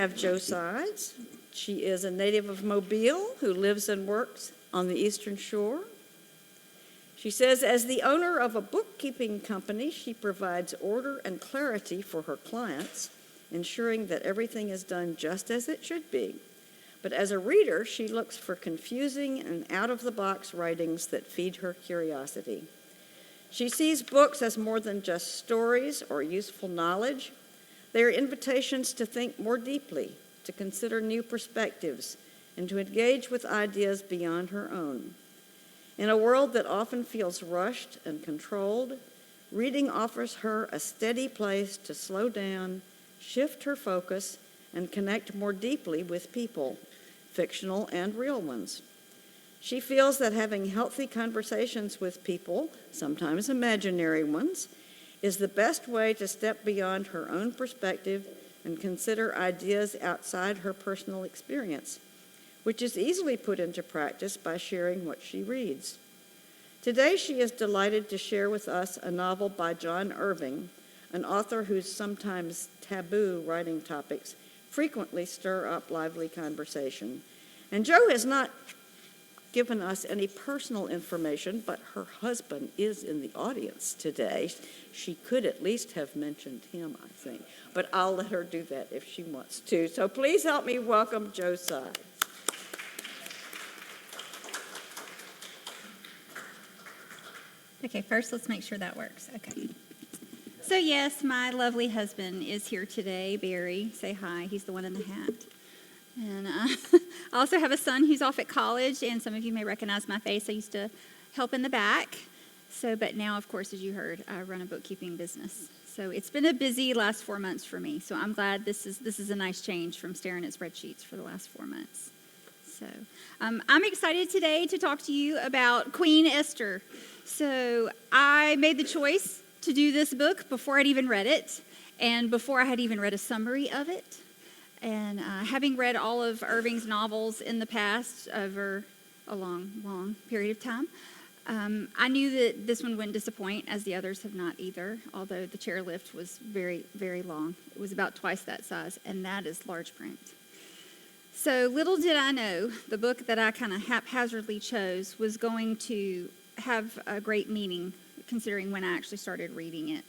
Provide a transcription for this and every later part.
have Jo Sides. She is a native of Mobile who lives and works on the Eastern Shore. She says, as the owner of a bookkeeping company, she provides order and clarity for her clients, ensuring that everything is done just as it should be. But as a reader, she looks for confusing and out-of-the-box writings that feed her curiosity. She sees books as more than just stories or useful knowledge. They are invitations to think more deeply, to consider new perspectives, and to engage with ideas beyond her own. In a world that often feels rushed and controlled, reading offers her a steady place to slow down, shift her focus, and connect more deeply with people, fictional and real ones. She feels that having healthy conversations with people, sometimes imaginary ones, is the best way to step beyond her own perspective and consider ideas outside her personal experience, which is easily put into practice by sharing what she reads. Today, she is delighted to share with us a novel by John Irving, an author whose sometimes taboo writing topics frequently stir up lively conversation. And Jo has not given us any personal information, but her husband is in the audience today. She could at least have mentioned him, I think, but I'll let her do that if she wants to. So please help me welcome Jo Sides. Okay, first let's make sure that works. Okay. So yes, my lovely husband is here today, Barry. Say hi, he's the one in the hat. And I also have a son who's off at college, and some of you may recognize my face. I used to help in the back. But now, of course, as you heard, I run a bookkeeping business. So it's been a busy last 4 months for me. So I'm glad this is a nice change from staring at spreadsheets for the last 4 months. So I'm excited today to talk to you about Queen Esther. So I made the choice to do this book before I'd even read it, and before I had even read a summary of it. And having read all of Irving's novels in the past over a long, long period of time, I knew that this one wouldn't disappoint, as the others have not either, although the chairlift was very, very long. It was about twice that size, and that is large print. So little did I know, the book that I kind of haphazardly chose was going to have a great meaning, considering when I actually started reading it.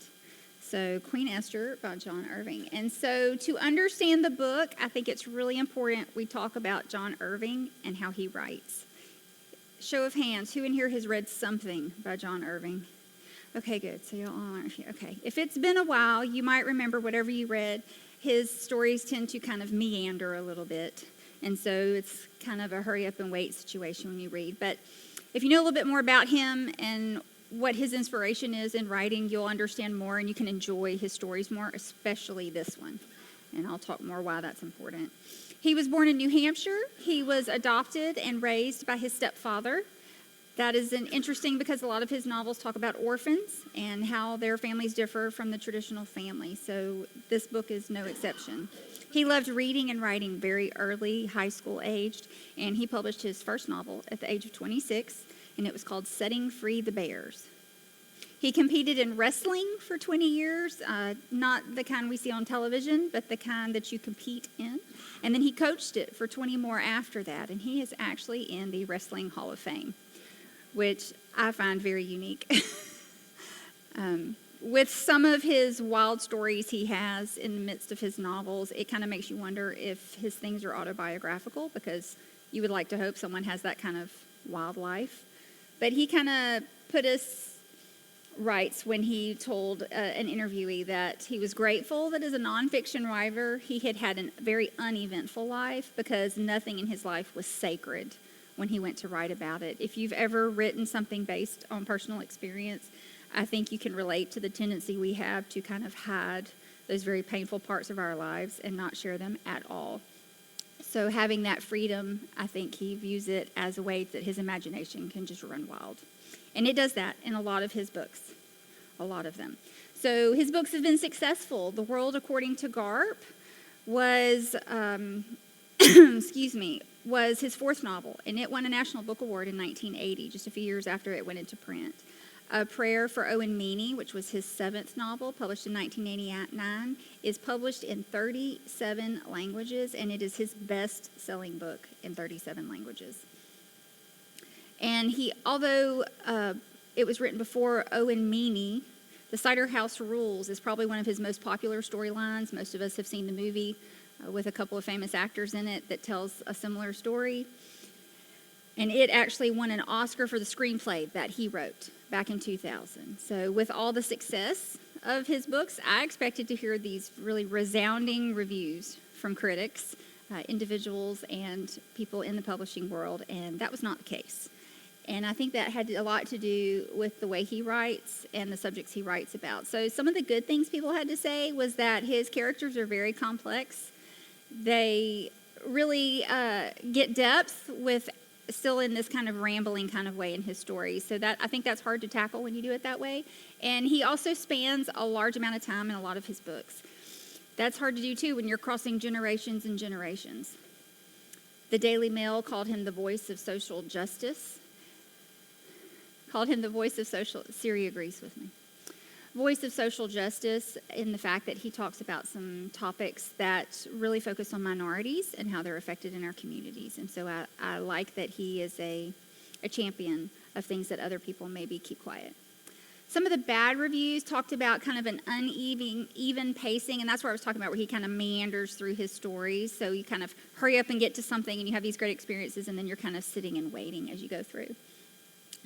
So Queen Esther by John Irving. And so to understand the book, I think it's really important we talk about John Irving and how he writes. Show of hands, who in here has read something by John Irving? Okay, good. So y'all aren't here. Okay. If it's been a while, you might remember whatever you read. His stories tend to kind of meander a little bit. And so it's kind of a hurry up and wait situation when you read. But if you know a little bit more about him and what his inspiration is in writing, you'll understand more and you can enjoy his stories more, especially this one. And I'll talk more why that's important. He was born in New Hampshire. He was adopted and raised by his stepfather. That is interesting because a lot of his novels talk about orphans and how their families differ from the traditional family. So this book is no exception. He loved reading and writing very early, high school aged, and he published his first novel at the age of 26, and it was called Setting Free the Bears. He competed in wrestling for 20 years, not the kind we see on television, but the kind that you compete in. And then he coached it for 20 more after that, and he is actually in the Wrestling Hall of Fame, which I find very unique. With some of his wild stories he has in the midst of his novels, it kind of makes you wonder if his things are autobiographical, because you would like to hope someone has that kind of wild life. But he kind of put us writes when he told an interviewee that he was grateful that as a nonfiction writer, he had had a very uneventful life because nothing in his life was sacred when he went to write about it. If you've ever written something based on personal experience, I think you can relate to the tendency we have to kind of hide those very painful parts of our lives and not share them at all. So having that freedom, I think he views it as a way that his imagination can just run wild. And it does that in a lot of his books, a lot of them. So his books have been successful. The World According to Garp was, was his fourth novel, and it won a National Book Award in 1980, just a few years after it went into print. A Prayer for Owen Meany, which was his 7th novel, published in 1989, is published in 37 languages, and it is his best-selling book in 37 languages. And although it was written before Owen Meany, The Cider House Rules is probably one of his most popular storylines. Most of us have seen the movie with a couple of famous actors in it that tells a similar story. And it actually won an Oscar for the screenplay that he wrote back in 2000. So with all the success of his books, I expected to hear these really resounding reviews from critics, individuals, and people in the publishing world, and that was not the case. And I think that had a lot to do with the way he writes and the subjects he writes about. So some of the good things people had to say was that his characters are very complex. They really get depth with still in this kind of rambling kind of way in his stories. So I think that's hard to tackle when you do it that way. And he also spans a large amount of time in a lot of his books. That's hard to do too when you're crossing generations and generations. The Daily Mail called him the voice of social justice. Siri agrees with me. Voice of social justice in the fact that he talks about some topics that really focus on minorities and how they're affected in our communities. And so I like that he is a champion of things that other people maybe keep quiet. Some of the bad reviews talked about kind of an uneven pacing, and that's where I was talking about where he kind of meanders through his stories. So you kind of hurry up and get to something, and you have these great experiences, and then you're kind of sitting and waiting as you go through.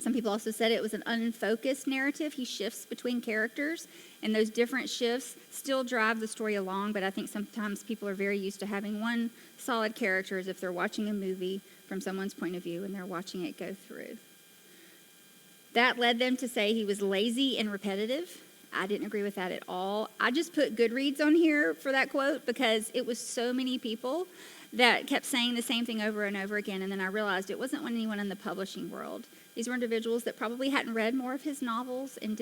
Some people also said it was an unfocused narrative. He shifts between characters, and those different shifts still drive the story along, but I think sometimes people are very used to having one solid character as if they're watching a movie from someone's point of view and they're watching it go through. That led them to say he was lazy and repetitive. I didn't agree with that at all. I just put Goodreads on here for that quote because it was so many people that kept saying the same thing over and over again, and then I realized it wasn't anyone in the publishing world. These were individuals that probably hadn't read more of his novels and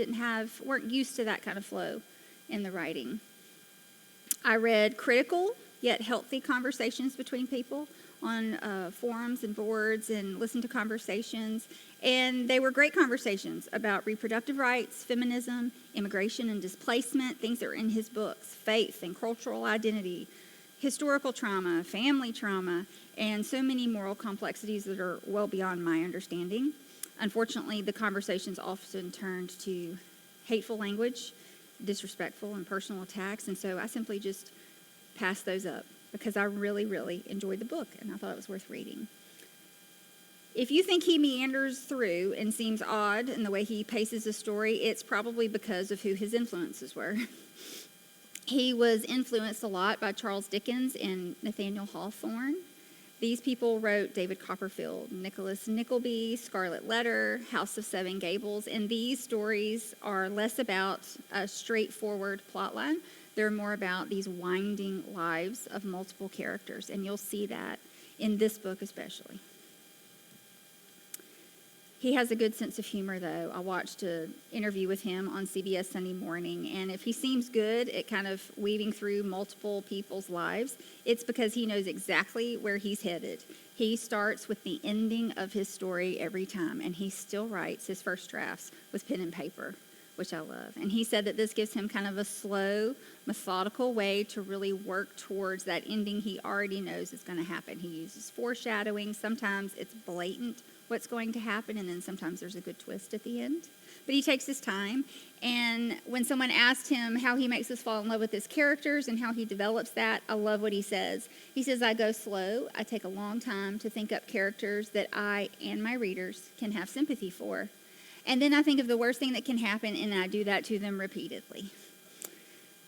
weren't used to that kind of flow in the writing. I read critical yet healthy conversations between people on forums and boards and listened to conversations, and they were great conversations about reproductive rights, feminism, immigration and displacement, things that are in his books, faith and cultural identity, historical trauma, family trauma, and so many moral complexities that are well beyond my understanding. Unfortunately, the conversations often turned to hateful language, disrespectful and personal attacks, and so I simply just passed those up because I really, really enjoyed the book and I thought it was worth reading. If you think he meanders through and seems odd in the way he paces the story, it's probably because of who his influences were. He was influenced a lot by Charles Dickens and Nathaniel Hawthorne. These people wrote David Copperfield, Nicholas Nickleby, Scarlet Letter, House of Seven Gables, and these stories are less about a straightforward plotline. They're more about these winding lives of multiple characters, and you'll see that in this book especially. He has a good sense of humor, though. I watched an interview with him on CBS Sunday Morning, and if he seems good at kind of weaving through multiple people's lives, it's because he knows exactly where he's headed. He starts with the ending of his story every time, and he still writes his first drafts with pen and paper, which I love. And he said that this gives him kind of a slow, methodical way to really work towards that ending he already knows is going to happen. He uses foreshadowing. Sometimes it's blatant what's going to happen, and then sometimes there's a good twist at the end. But he takes his time, and when someone asked him how he makes us fall in love with his characters and how he develops that, I love what he says. He says, I go slow. I take a long time to think up characters that I and my readers can have sympathy for. And then I think of the worst thing that can happen, and I do that to them repeatedly.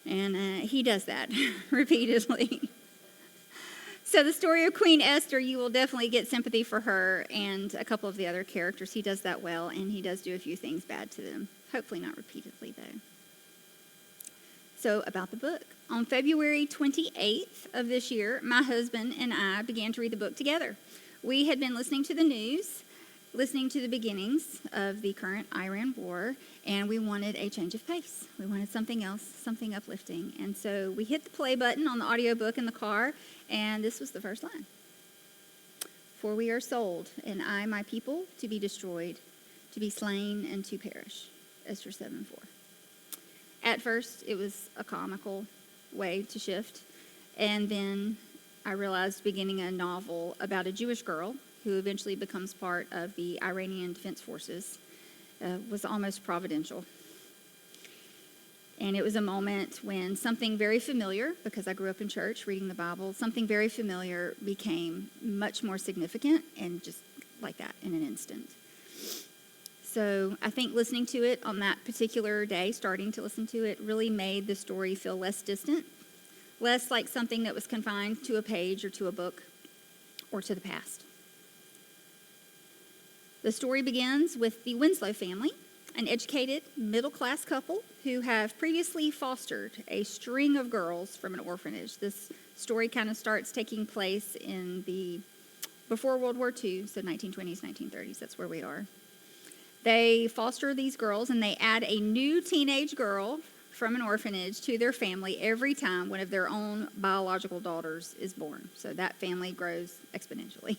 And he does that repeatedly. So the story of Queen Esther, you will definitely get sympathy for her and a couple of the other characters. He does that well, and he does do a few things bad to them. Hopefully not repeatedly, though. So about the book. On February 28th of this year, my husband and I began to read the book together. We had been listening to the news, listening to the beginnings of the current Iran war, and we wanted a change of pace. We wanted something else, something uplifting. And so we hit the play button on the audiobook in the car, and this was the first line. For we are sold, and I, my people, to be destroyed, to be slain, and to perish. Esther 7:4. At first, it was a comical way to shift, and then I realized beginning a novel about a Jewish girl who eventually becomes part of the Iranian Defense Forces was almost providential. And it was a moment when something very familiar, because I grew up in church reading the Bible, something very familiar became much more significant, and just like that in an instant. So I think listening to it on that particular day, starting to listen to it, really made the story feel less distant, less like something that was confined to a page or to a book or to the past. The story begins with the Winslow family, an educated, middle-class couple who have previously fostered a string of girls from an orphanage. This story kind of starts taking place before World War II, so 1920s, 1930s, that's where we are. They foster these girls, and they add a new teenage girl from an orphanage to their family every time one of their own biological daughters is born. So that family grows exponentially.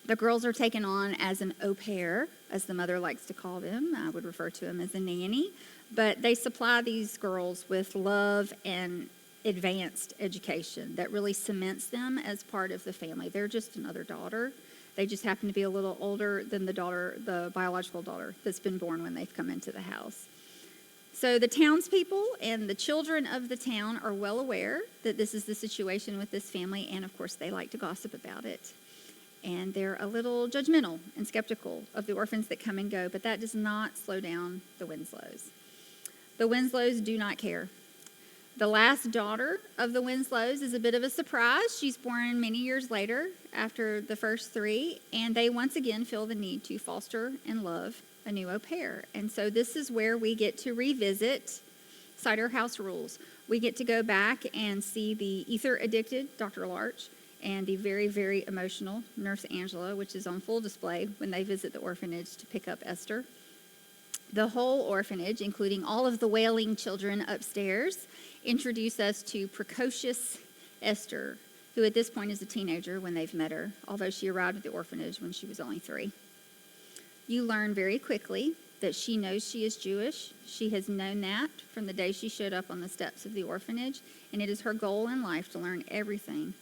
The girls are taken on as an au pair, as the mother likes to call them. I would refer to them as a nanny. But they supply these girls with love and advanced education that really cements them as part of the family. They're just another daughter. They just happen to be a little older than the biological daughter that's been born when they've come into the house. So the townspeople and the children of the town are well aware that this is the situation with this family, and of course they like to gossip about it. And they're a little judgmental and skeptical of the orphans that come and go, but that does not slow down the Winslows. The Winslows do not care. The last daughter of the Winslows is a bit of a surprise. She's born many years later after the first three, and they once again feel the need to foster and love a new au pair. And so this is where we get to revisit Cider House Rules. We get to go back and see the ether-addicted Dr. Larch and the very, very emotional Nurse Angela, which is on full display when they visit the orphanage to pick up Esther. The whole orphanage, including all of the wailing children upstairs, introduce us to precocious Esther, who at this point is a teenager when they've met her, although she arrived at the orphanage when she was only 3. You learn very quickly that she knows she is Jewish. She has known that from the day she showed up on the steps of the orphanage, and it is her goal in life to learn everything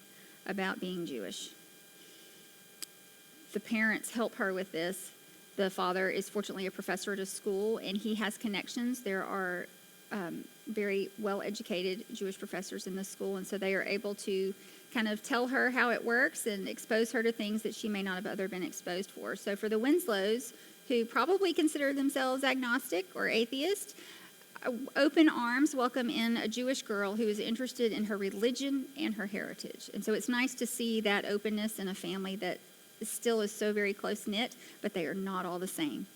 about being Jewish. The parents help her with this. The father is fortunately a professor at a school, and he has connections. There are very well-educated Jewish professors in the school, and so they are able to kind of tell her how it works and expose her to things that she may not have other been exposed for. So for the Winslows, who probably consider themselves agnostic or atheist, open arms welcome in a Jewish girl who is interested in her religion and her heritage. And so it's nice to see that openness in a family that still is so very close-knit, but they are not all the same.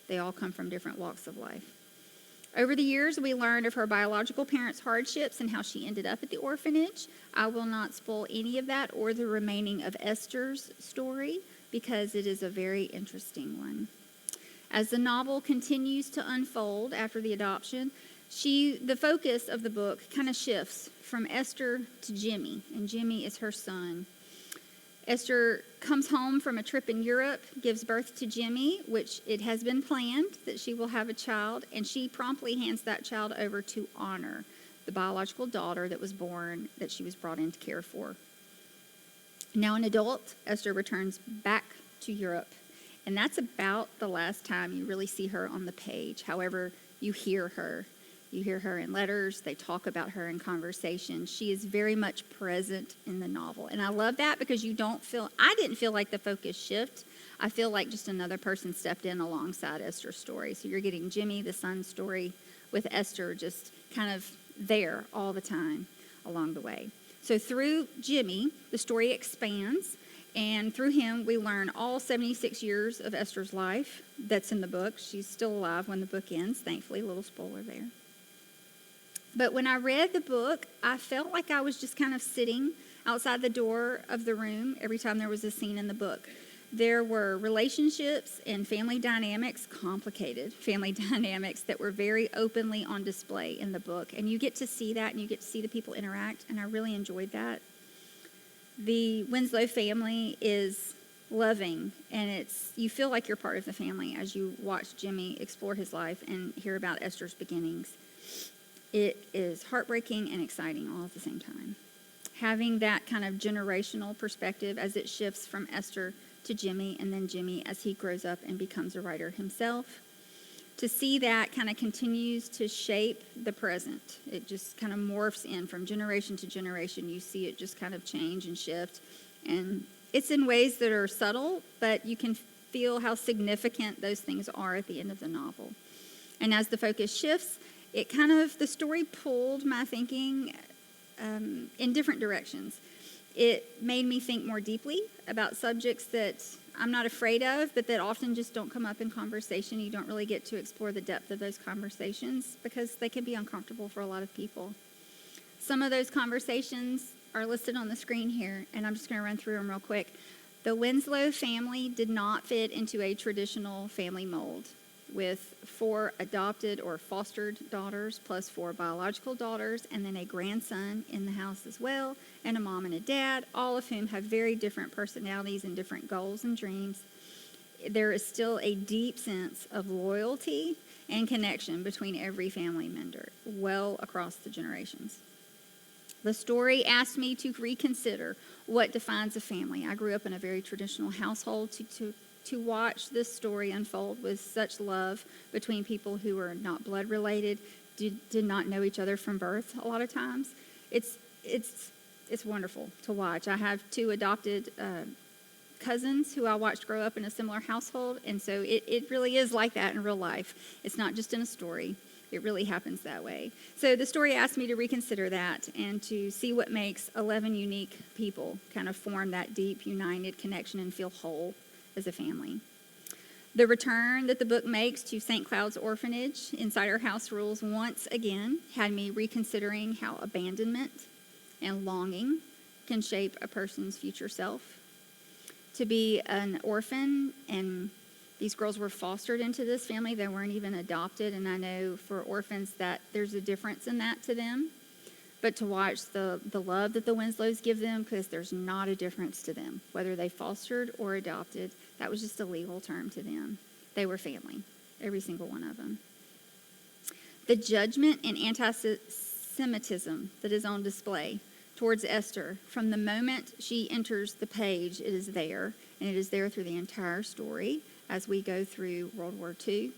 They all come from different walks of life. Over the years, we learned of her biological parents' hardships and how she ended up at the orphanage. I will not spoil any of that or the remaining of Esther's story because it is a very interesting one. As the novel continues to unfold after the adoption, the focus of the book kind of shifts from Esther to Jimmy, and Jimmy is her son. Esther comes home from a trip in Europe, gives birth to Jimmy, which it has been planned that she will have a child, and she promptly hands that child over to Honor, the biological daughter that was born, that she was brought in to care for. Now an adult, Esther returns back to Europe, and that's about the last time you really see her on the page. However, you hear her. You hear her in letters. They talk about her in conversation. She is very much present in the novel. And I love that because I didn't feel like the focus shift. I feel like just another person stepped in alongside Esther's story. So you're getting Jimmy, the son's story, with Esther just kind of there all the time along the way. So through Jimmy, the story expands. And through him, we learn all 76 years of Esther's life that's in the book. She's still alive when the book ends, thankfully. A little spoiler there. But when I read the book, I felt like I was just kind of sitting outside the door of the room every time there was a scene in the book. There were relationships and family dynamics, complicated family dynamics that were very openly on display in the book. And you get to see that and you get to see the people interact, and I really enjoyed that. The Winslow family is loving, and you feel like you're part of the family as you watch Jimmy explore his life and hear about Esther's beginnings. It is heartbreaking and exciting all at the same time. Having that kind of generational perspective as it shifts from Esther to Jimmy, and then Jimmy as he grows up and becomes a writer himself. To see that kind of continues to shape the present. It just kind of morphs in from generation to generation. You see it just kind of change and shift. And it's in ways that are subtle, but you can feel how significant those things are at the end of the novel. And as the focus shifts, the story pulled my thinking in different directions. It made me think more deeply about subjects that I'm not afraid of, but that often just don't come up in conversation. You don't really get to explore the depth of those conversations because they can be uncomfortable for a lot of people. Some of those conversations are listed on the screen here, and I'm just going to run through them real quick. The Winslow family did not fit into a traditional family mold, with 4 adopted or fostered daughters plus 4 biological daughters, and then a grandson in the house as well, and a mom and a dad, all of whom have very different personalities and different goals and dreams. There is still a deep sense of loyalty and connection between every family member, well across the generations. The story asked me to reconsider what defines a family. I grew up in a very traditional household. To watch this story unfold with such love between people who are not blood related, did not know each other from birth a lot of times. It's wonderful to watch. I have 2 adopted cousins who I watched grow up in a similar household, and so it really is like that in real life. It's not just in a story. It really happens that way. So the story asked me to reconsider that and to see what makes 11 unique people kind of form that deep, united connection and feel whole as a family. The return that the book makes to St. Cloud's orphanage inside our house rules once again had me reconsidering how abandonment and longing can shape a person's future self. To be an orphan, and these girls were fostered into this family, they weren't even adopted, and I know for orphans that there's a difference in that to them. But to watch the love that the Winslows give them, because there's not a difference to them, whether they fostered or adopted, that was just a legal term to them. They were family, every single one of them. The judgment and anti-Semitism that is on display towards Esther, from the moment she enters the page, it is there, and it is there through the entire story as we go through World War II,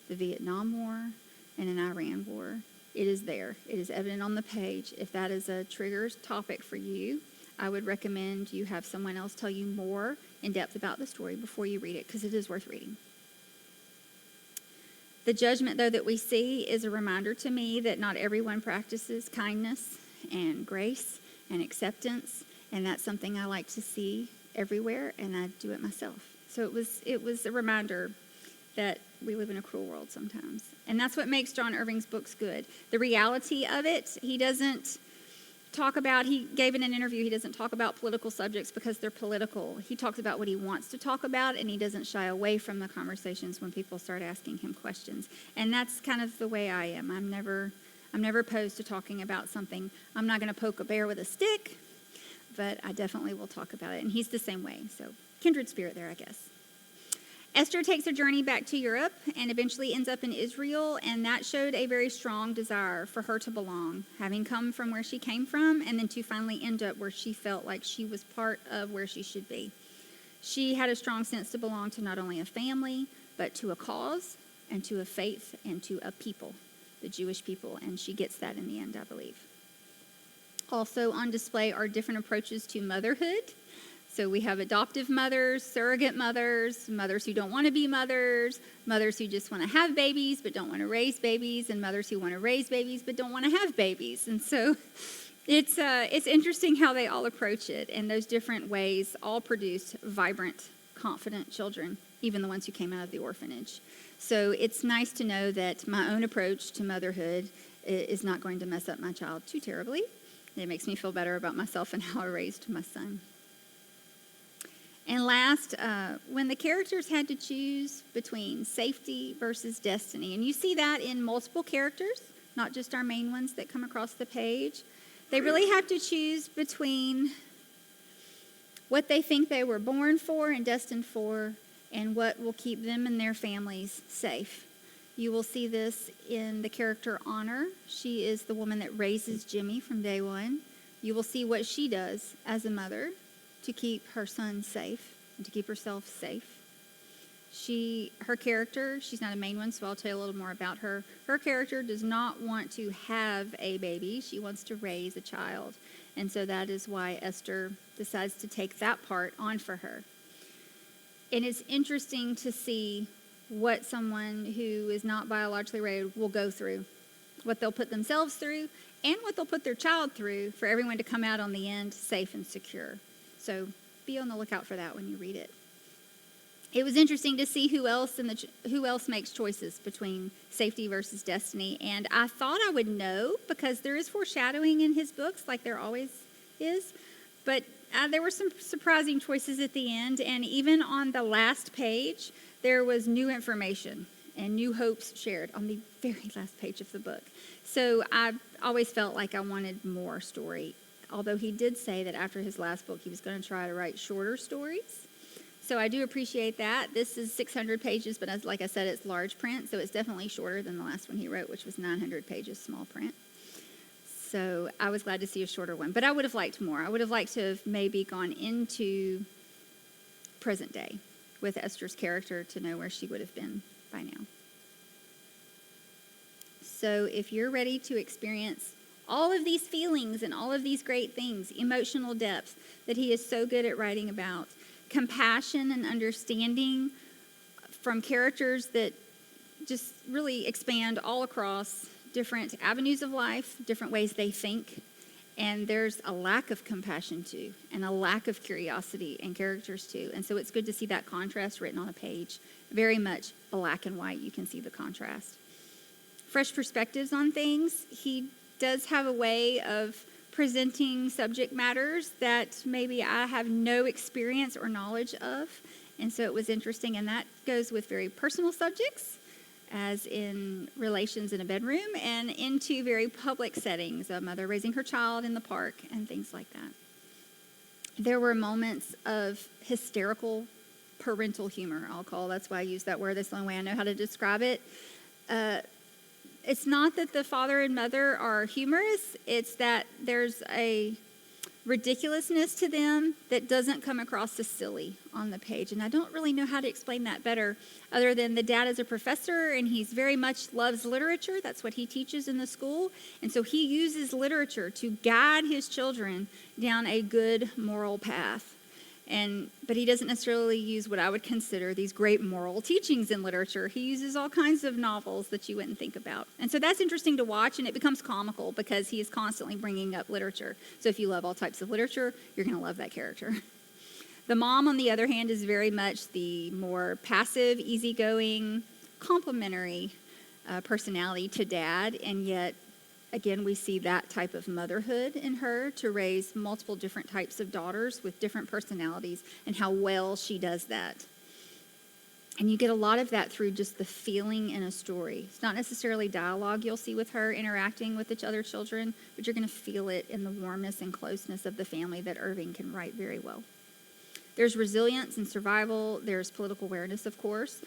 the Vietnam War, and an Iran War. It is there. It is evident on the page. If that is a trigger topic for you, I would recommend you have someone else tell you more in depth about the story before you read it, because it is worth reading. The judgment, though, that we see is a reminder to me that not everyone practices kindness and grace and acceptance, and that's something I like to see everywhere, and I do it myself. So it was a reminder that we live in a cruel world sometimes. And that's what makes John Irving's books good. The reality of it, he doesn't talk about, he gave in an interview, he doesn't talk about political subjects because they're political. He talks about what he wants to talk about, and he doesn't shy away from the conversations when people start asking him questions. And that's kind of the way I am. I'm never opposed to talking about something. I'm not going to poke a bear with a stick, but I definitely will talk about it. And he's the same way. So kindred spirit there, I guess. Esther takes a journey back to Europe and eventually ends up in Israel, and that showed a very strong desire for her to belong, having come from where she came from, and then to finally end up where she felt like she was part of where she should be. She had a strong sense to belong to not only a family, but to a cause and to a faith and to a people, the Jewish people, and she gets that in the end, I believe. Also on display are different approaches to motherhood. So we have adoptive mothers, surrogate mothers, mothers who don't want to be mothers, mothers who just want to have babies but don't want to raise babies, and mothers who want to raise babies but don't want to have babies. And so it's interesting how they all approach it, and those different ways all produce vibrant, confident children, even the ones who came out of the orphanage. So it's nice to know that my own approach to motherhood is not going to mess up my child too terribly. It makes me feel better about myself and how I raised my son. And last, when the characters had to choose between safety versus destiny, and you see that in multiple characters, not just our main ones that come across the page, they really have to choose between what they think they were born for and destined for, and what will keep them and their families safe. You will see this in the character Honor. She is the woman that raises Jimmy from day one. You will see what she does as a mother to keep her son safe and to keep herself safe. Her character, she's not a main one, so I'll tell you a little more about her. Her character does not want to have a baby. She wants to raise a child. And so that is why Esther decides to take that part on for her. And it's interesting to see what someone who is not biologically ready will go through, what they'll put themselves through, and what they'll put their child through for everyone to come out on the end safe and secure. So be on the lookout for that when you read it. It was interesting to see who else makes choices between safety versus destiny. And I thought I would know because there is foreshadowing in his books, like there always is. But there were some surprising choices at the end. And even on the last page, there was new information and new hopes shared on the very last page of the book. So I always felt like I wanted more story. Although he did say that after his last book, he was going to try to write shorter stories. So I do appreciate that. This is 600 pages, but like I said, it's large print, so it's definitely shorter than the last one he wrote, which was 900 pages, small print. So I was glad to see a shorter one, but I would have liked more. I would have liked to have maybe gone into present day with Esther's character to know where she would have been by now. So if you're ready to experience all of these feelings and all of these great things, emotional depth that he is so good at writing about, compassion and understanding from characters that just really expand all across different avenues of life, different ways they think. And there's a lack of compassion too, and a lack of curiosity in characters too. And so it's good to see that contrast written on a page. Very much black and white, you can see the contrast. Fresh perspectives on things. He does have a way of presenting subject matters that maybe I have no experience or knowledge of. And so it was interesting, and that goes with very personal subjects, as in relations in a bedroom, and into very public settings, a mother raising her child in the park and things like that. There were moments of hysterical parental humor, that's why I use that word. That's the only way I know how to describe it. It's not that the father and mother are humorous, it's that there's a ridiculousness to them that doesn't come across as silly on the page. And I don't really know how to explain that better, other than the dad is a professor and he's very much loves literature. That's what he teaches in the school. And so he uses literature to guide his children down a good moral path. But he doesn't necessarily use what I would consider these great moral teachings in literature. He uses all kinds of novels that you wouldn't think about. And so that's interesting to watch, and it becomes comical because he is constantly bringing up literature. So if you love all types of literature, you're going to love that character. The mom, on the other hand, is very much the more passive, easygoing, complimentary personality to dad, and yet again, we see that type of motherhood in her to raise multiple different types of daughters with different personalities and how well she does that. And you get a lot of that through just the feeling in a story. It's not necessarily dialogue you'll see with her interacting with each other children, but you're going to feel it in the warmness and closeness of the family that Irving can write very well. There's resilience and survival. There's political awareness, of course,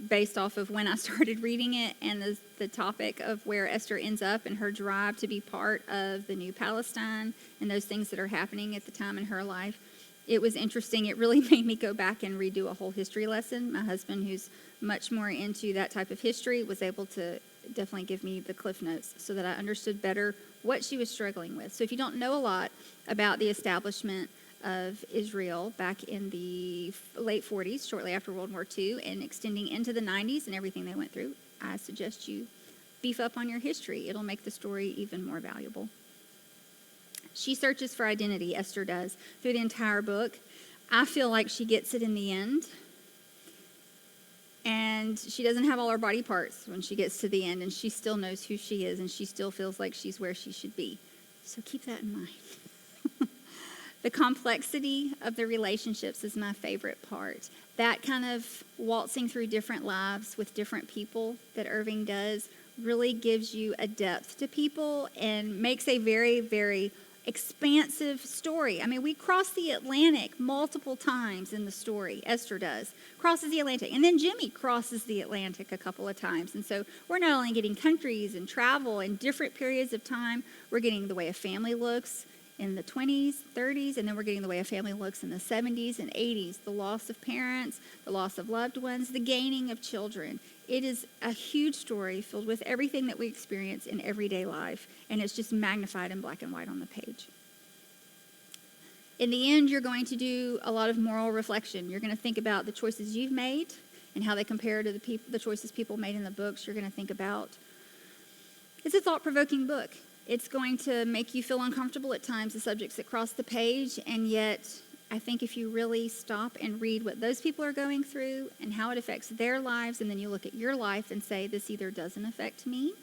based off of when I started reading it and the topic of where Esther ends up and her drive to be part of the new Palestine and those things that are happening at the time in her life. It was interesting. It really made me go back and redo a whole history lesson. My husband, who's much more into that type of history, was able to definitely give me the Cliff Notes so that I understood better what she was struggling with. So if you don't know a lot about the establishment of Israel back in the late 40s, shortly after World War II, and extending into the 90s and everything they went through, I suggest you beef up on your history. It'll make the story even more valuable. She searches for identity, Esther does, through the entire book. I feel like she gets it in the end. And she doesn't have all her body parts when she gets to the end, and she still knows who she is, and she still feels like she's where she should be. So keep that in mind. The complexity of the relationships is my favorite part. That kind of waltzing through different lives with different people that Irving does really gives you a depth to people and makes a very, very expansive story. I mean, we cross the Atlantic multiple times in the story. Esther does. Crosses the Atlantic. And then Jimmy crosses the Atlantic a couple of times. And so we're not only getting countries and travel in different periods of time, we're getting the way a family looks in the 20s, 30s, and then we're getting the way a family looks in the 70s and 80s, the loss of parents, the loss of loved ones, the gaining of children. It is a huge story filled with everything that we experience in everyday life, and it's just magnified in black and white on the page. In the end, you're going to do a lot of moral reflection. You're going to think about the choices you've made and how they compare to the choices people made in the books. You're going to think about, it's a thought-provoking book. It's going to make you feel uncomfortable at times, the subjects that cross the page, and yet I think if you really stop and read what those people are going through and how it affects their lives, and then you look at your life and say, this either doesn't affect me,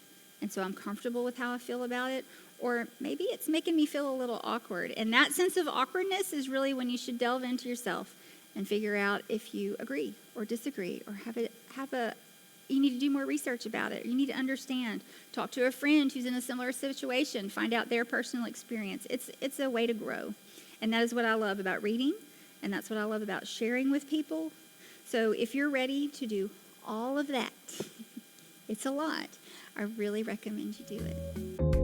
and so I'm comfortable with how I feel about it, or maybe it's making me feel a little awkward. And that sense of awkwardness is really when you should delve into yourself and figure out if you agree or disagree, or you need to do more research about it. You need to understand. Talk to a friend who's in a similar situation. Find out their personal experience. It's a way to grow. And that is what I love about reading, and that's what I love about sharing with people. So if you're ready to do all of that, it's a lot. I really recommend you do it.